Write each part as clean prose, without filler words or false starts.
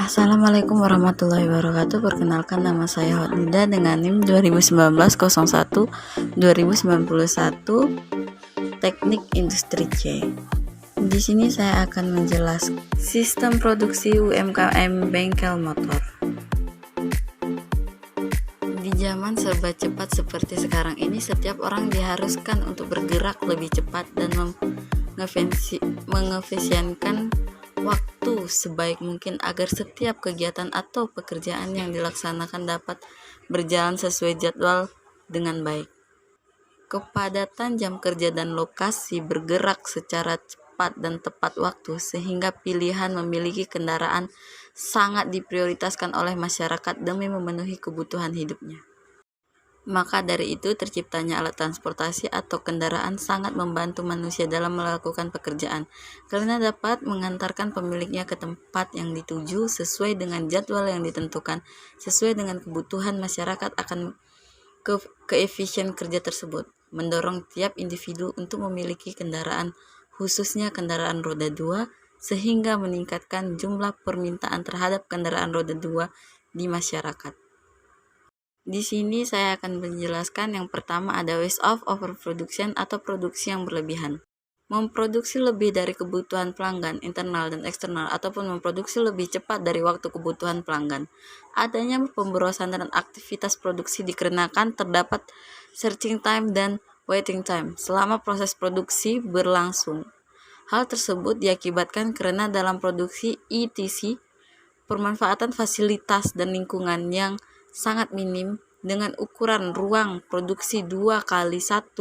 Assalamualaikum warahmatullahi wabarakatuh. Perkenalkan, nama saya Hotnida dengan NIM 2019-01 2091 Teknik Industri C. Di sini saya akan menjelaskan sistem produksi UMKM bengkel motor. Di zaman serba cepat seperti sekarang ini, setiap orang diharuskan untuk bergerak lebih cepat dan mengefisienkan waktu sebaik mungkin agar setiap kegiatan atau pekerjaan yang dilaksanakan dapat berjalan sesuai jadwal dengan baik. Kepadatan jam kerja dan lokasi bergerak secara cepat dan tepat waktu, sehingga pilihan memiliki kendaraan sangat diprioritaskan oleh masyarakat demi memenuhi kebutuhan hidupnya. Maka dari itu, terciptanya alat transportasi atau kendaraan sangat membantu manusia dalam melakukan pekerjaan, karena dapat mengantarkan pemiliknya ke tempat yang dituju sesuai dengan jadwal yang ditentukan, sesuai dengan kebutuhan masyarakat akan keefisien kerja tersebut, mendorong tiap individu untuk memiliki kendaraan, khususnya kendaraan roda 2, sehingga meningkatkan jumlah permintaan terhadap kendaraan roda 2 di masyarakat. Di sini saya akan menjelaskan yang pertama ada waste of overproduction atau produksi yang berlebihan. Memproduksi lebih dari kebutuhan pelanggan internal dan eksternal ataupun memproduksi lebih cepat dari waktu kebutuhan pelanggan. Adanya pemborosan dan aktivitas produksi dikarenakan terdapat searching time dan waiting time selama proses produksi berlangsung. Hal tersebut diakibatkan karena dalam produksi ETC, pemanfaatan fasilitas dan lingkungan yang sangat minim dengan ukuran ruang produksi 2x1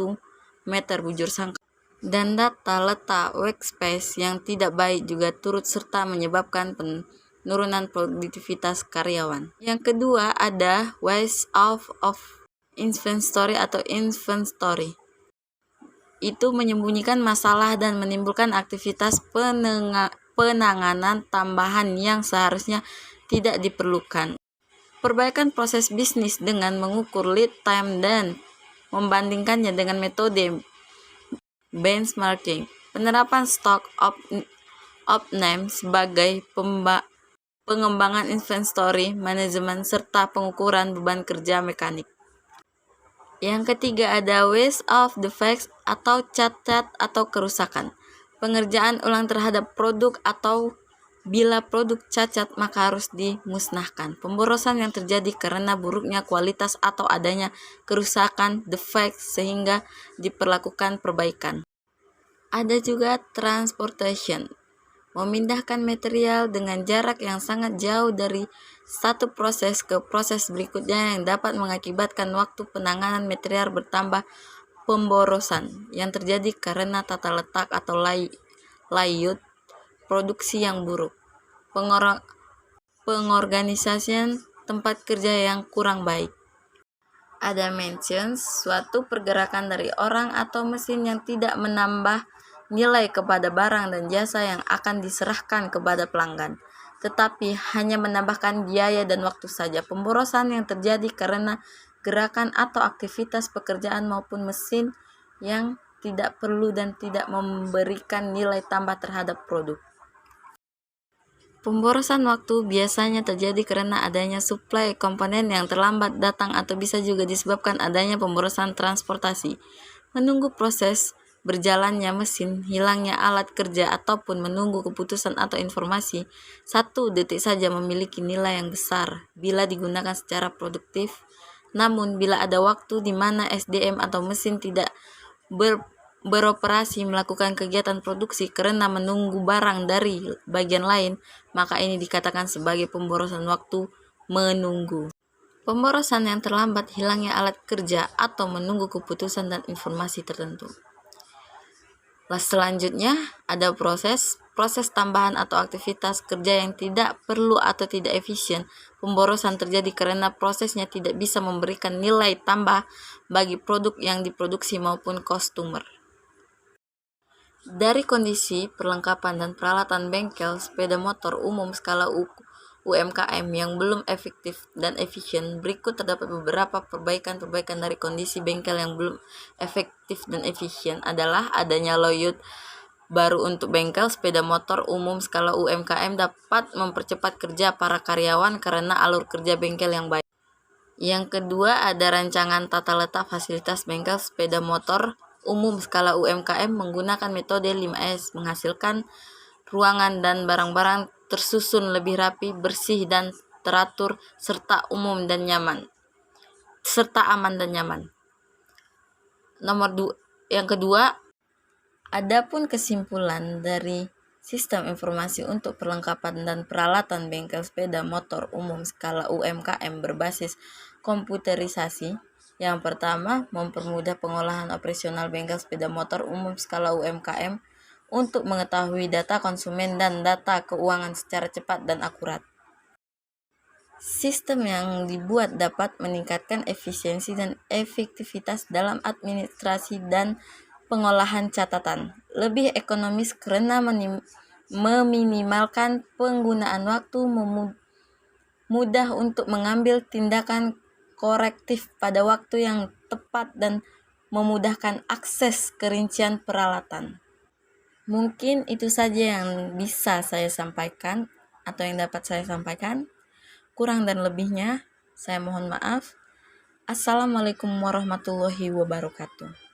meter bujur sangkar, dan data letak workspace yang tidak baik juga turut serta menyebabkan penurunan produktivitas karyawan. Yang kedua ada waste of inventory atau inventory. Itu menyembunyikan masalah dan menimbulkan aktivitas penanganan tambahan yang seharusnya tidak diperlukan. Perbaikan proses bisnis dengan mengukur lead time dan membandingkannya dengan metode benchmarking. Penerapan stock opname sebagai pengembangan inventory management serta pengukuran beban kerja mekanik. Yang ketiga ada waste of defects atau cacat atau kerusakan. Pengerjaan ulang terhadap produk atau bila produk cacat maka harus dimusnahkan. Pemborosan yang terjadi karena buruknya kualitas atau adanya kerusakan defect sehingga diperlakukan perbaikan. Ada juga transportation, memindahkan material dengan jarak yang sangat jauh dari satu proses ke proses berikutnya yang dapat mengakibatkan waktu penanganan material bertambah. Pemborosan yang terjadi karena tata letak atau layout produksi yang buruk, pengorganisasian tempat kerja yang kurang baik. Ada maintenance, suatu pergerakan dari orang atau mesin yang tidak menambah nilai kepada barang dan jasa yang akan diserahkan kepada pelanggan, tetapi hanya menambahkan biaya dan waktu saja. Pemborosan yang terjadi karena gerakan atau aktivitas pekerjaan maupun mesin yang tidak perlu dan tidak memberikan nilai tambah terhadap produk. Pemborosan waktu biasanya terjadi karena adanya suplai komponen yang terlambat datang atau bisa juga disebabkan adanya pemborosan transportasi, menunggu proses berjalannya mesin, hilangnya alat kerja, ataupun menunggu keputusan atau informasi. 1 detik saja memiliki nilai yang besar bila digunakan secara produktif. Namun bila ada waktu di mana SDM atau mesin tidak beroperasi melakukan kegiatan produksi karena menunggu barang dari bagian lain, maka ini dikatakan sebagai pemborosan waktu menunggu. Pemborosan yang terlambat, hilangnya alat kerja, atau menunggu keputusan dan informasi tertentu. Selanjutnya ada proses tambahan atau aktivitas kerja yang tidak perlu atau tidak efisien. Pemborosan terjadi karena prosesnya tidak bisa memberikan nilai tambah bagi produk yang diproduksi maupun customer. Dari kondisi perlengkapan dan peralatan bengkel sepeda motor umum skala UMKM yang belum efektif dan efisien, berikut terdapat beberapa perbaikan dari kondisi bengkel yang belum efektif dan efisien adalah adanya layout baru untuk bengkel sepeda motor umum skala UMKM dapat mempercepat kerja para karyawan karena alur kerja bengkel yang baik. Yang kedua, ada rancangan tata letak fasilitas bengkel sepeda motor umum skala UMKM menggunakan metode 5S, menghasilkan ruangan dan barang-barang tersusun lebih rapi, bersih dan teratur, serta aman dan nyaman. Yang kedua, adapun kesimpulan dari sistem informasi untuk perlengkapan dan peralatan bengkel sepeda motor umum skala UMKM berbasis komputerisasi. Yang pertama, mempermudah pengolahan operasional bengkel sepeda motor umum skala UMKM untuk mengetahui data konsumen dan data keuangan secara cepat dan akurat. Sistem yang dibuat dapat meningkatkan efisiensi dan efektivitas dalam administrasi dan pengolahan catatan, lebih ekonomis karena meminimalkan penggunaan waktu, mudah untuk mengambil tindakan korektif pada waktu yang tepat, dan memudahkan akses kerincian peralatan. Mungkin itu saja yang bisa saya sampaikan atau yang dapat saya sampaikan. Kurang dan lebihnya, saya mohon maaf. Assalamualaikum warahmatullahi wabarakatuh.